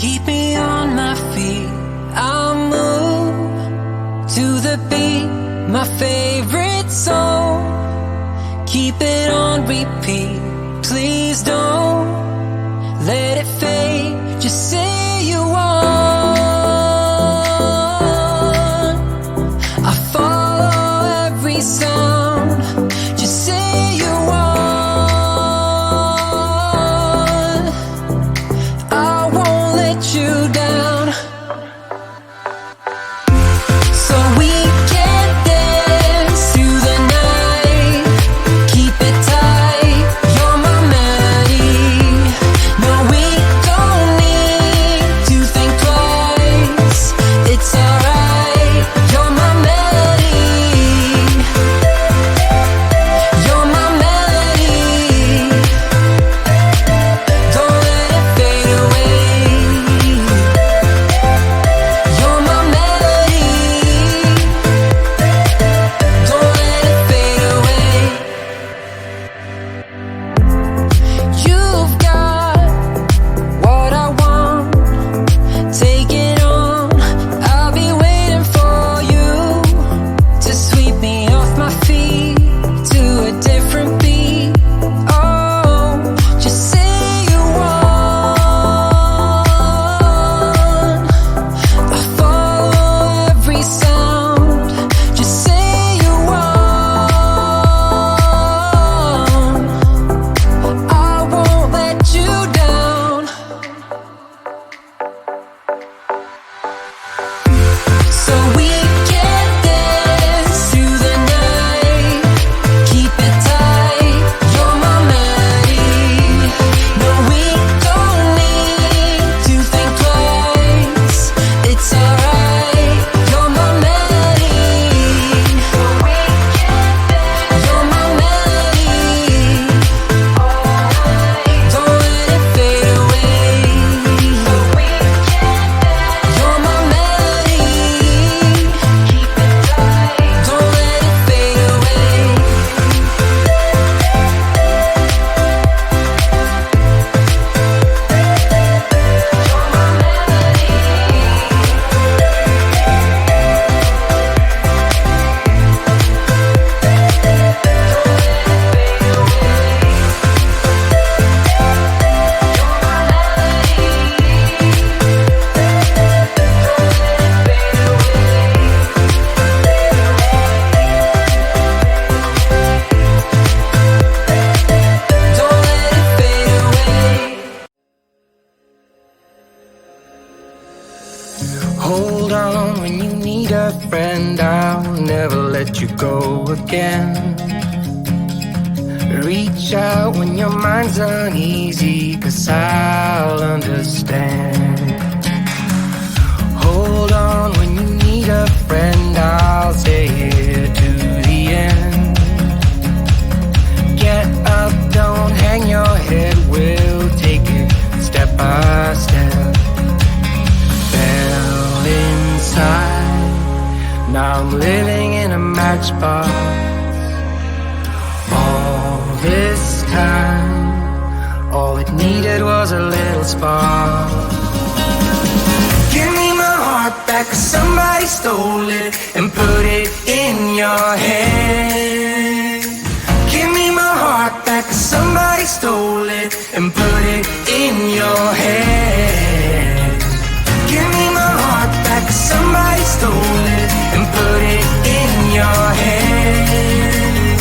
keep me on my feet. I'll move to the beat, my favorite song. Keep it on repeat. Please don't let it fade. Just say you want. I follow every sound. Just say you want. I won't let you down. So we can dance through the night. Keep it tight. You're my melody. No, we don't need to think twice. It's alright. You're my melody. You're my melody. Don't let it fade away. You're my melody. Don't let it fade away. You've got what I want. Take it on. I'll be waiting for you to sweep me off my feet to a different beat. Oh, just say you want. I follow every sound. Just say you want. I won't let you down. So we can dance through the night. Keep it tight. You're my melody. No, we don't need to think twice. It's alright. You're my melody. You're my melody. Don't let it fade away. You're my melody. Keep it tight. Don't let it fade away. Don't let it fade away. Hold on when you need a friend, I'll never let you go again. Reach out when your mind's uneasy, 'cause I'll understand. Hold on when you need a friend, I'll stay here to the end. Get up, don't hang your head, we'll take it step by step. Fell inside, now I'm living in a matchbox. All this time, all it needed was a little spark. Give me my heart back, 'cause somebody stole it and put it in your head. Give me my heart back, 'cause somebody stole it and put it in your head. Give me my heart back, 'cause somebody stole it and put it in your head.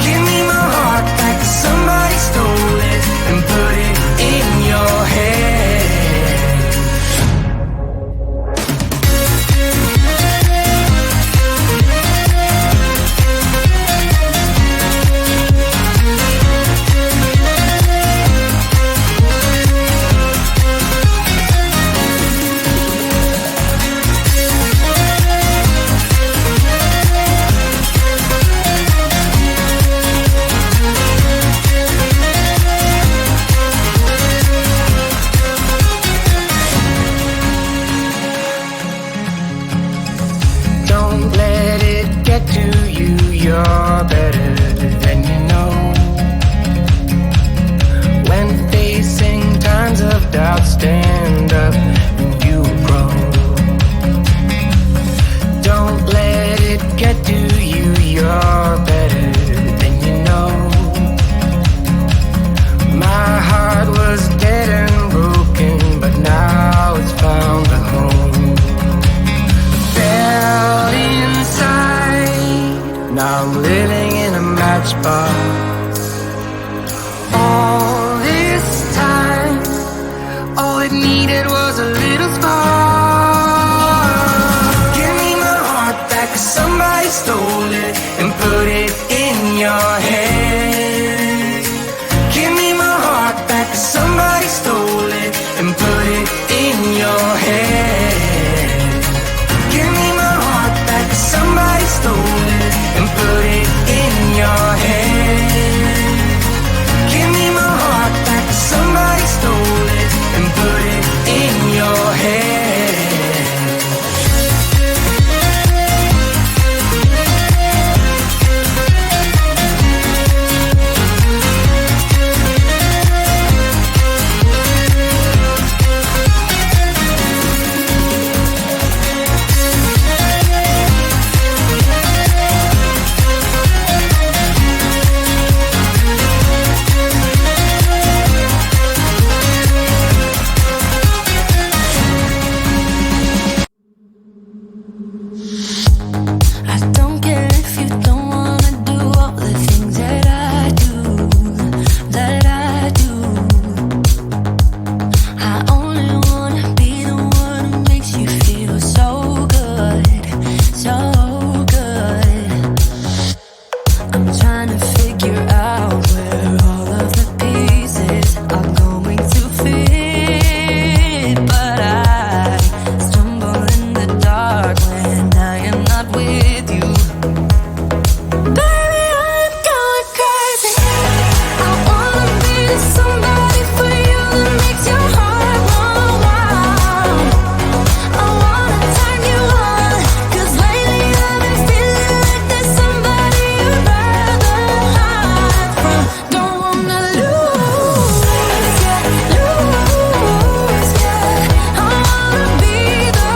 Give me my heart back, 'cause somebody stole it and put it in your head. Now I'm living in a matchbox. All this time, all it needed was a little spark. Give me my heart back, 'cause somebody stole it and put it in your head. Give me my heart back, 'cause somebody stole it and put it in your head. Give me my heart back, 'cause somebody stole it and put it in your head. Give me my heart back, 'cause somebody stole it and put it in your head. I don't care if you don't wanna do all the things that I do, that I do. I only wanna be the one who makes you feel so good, so good. I'm trying to figure out where all of the pieces are going to fit, but I stumble in the dark when I am not with you. Baby, I'm going crazy. I wanna be somebody for you that makes your heart run wild. I wanna turn you on, 'cause lately I've been feeling like there's somebody you'd rather hide from. Don't wanna lose, yeah, lose, yeah. I wanna be the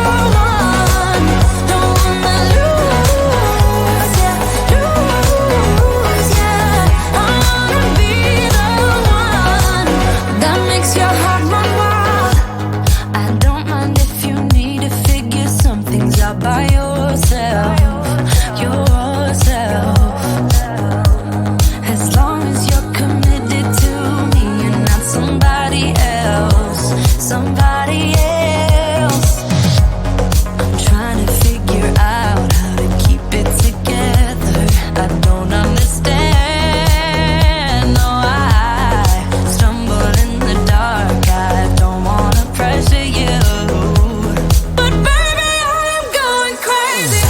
one. Don't wanna lose, yeah, lose, yeah. I wanna be the one that makes your heart run wild. I don't mind if you need to figure some things out by yourself, yourself. As long as you're committed to me and not somebody else, somebody else. I'm trying to figure out how to keep it together. I don't understand. No, I stumble in the dark. I don't wanna pressure you, but baby, I am going crazy.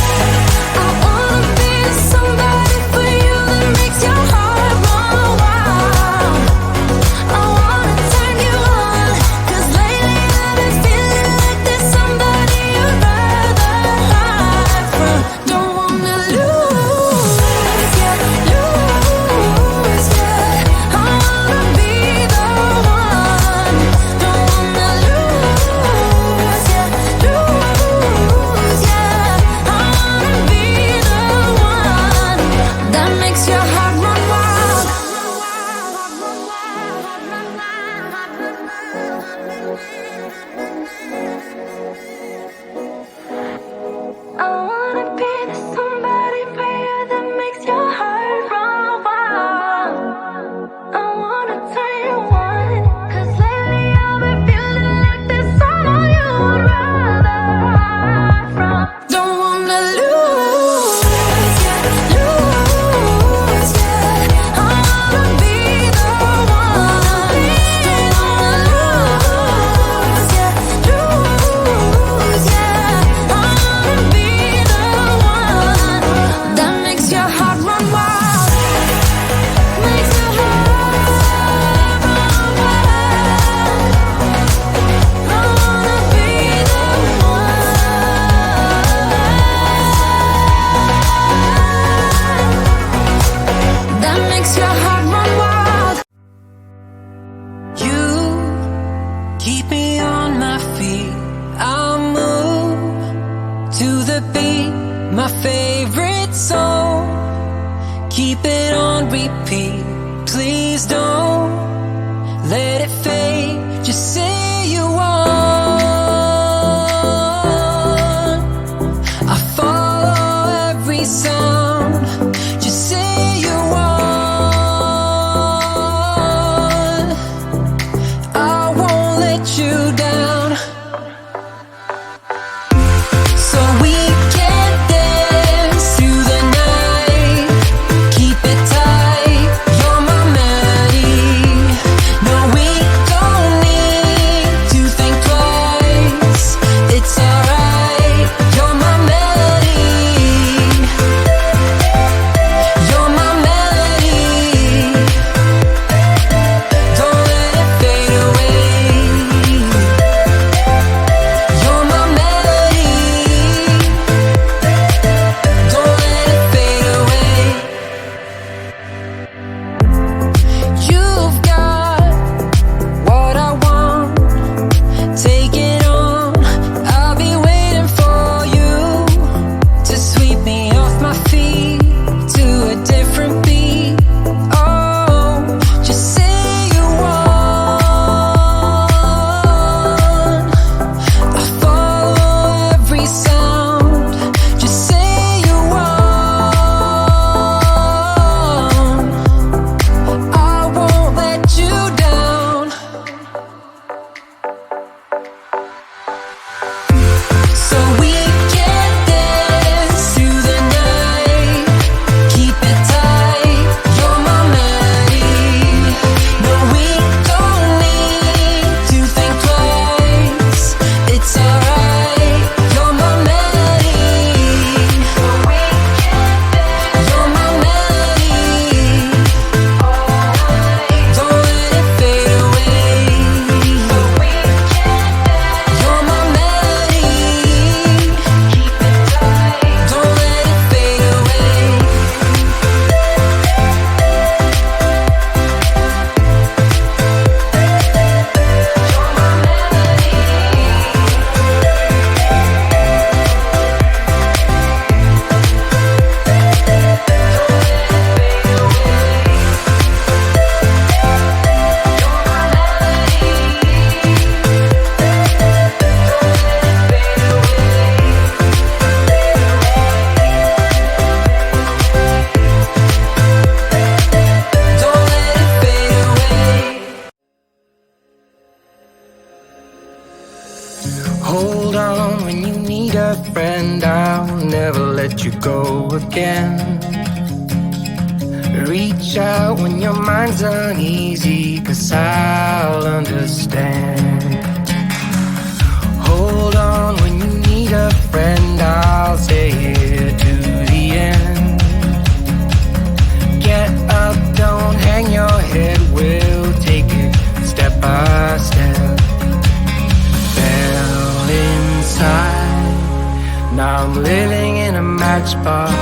I wanna be somebody for you that makes your heart run wild. I wanna turn you on, 'cause lately I've been feeling like there's somebody you'd rather hide from. Don't wanna lose, yeah, lose, yeah. I wanna be the one. Don't wanna lose, yeah, lose, yeah. I wanna be the one that makes your heart run wild. I wanna be the somebody for you that makes your heart run wild. I wanna turn you on, 'cause lately I've been feeling like there's someone you'd rather hide from. Don't wanna lose, yeah, lose, yeah. I wanna be the one. Don't wanna lose, yeah, lose, yeah. I wanna be the one that makes your heart run wild, makes your heart run wild. I wanna be the one that makes your heart run wild. You keep me on my feet. I'll move to the beat, my favorite song. Keep it on repeat. Please don't let it fade. Just say you want. I follow every sound. friend, I'll never let you go again. Reach out when your mind's uneasy, 'cause I'll understand. Hold on when you need a friend, I'll stay here to the end. Get up, don't hang your head, we'll take it step by step. Fell inside, now I'm living in a matchbox.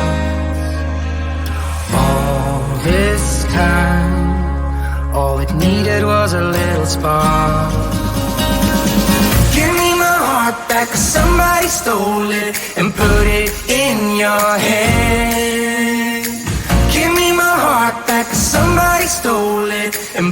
All this time, all it needed was a little spark. Give me my heart back, 'cause somebody stole it and put it in your hand. Give me my heart back, 'cause somebody stole it and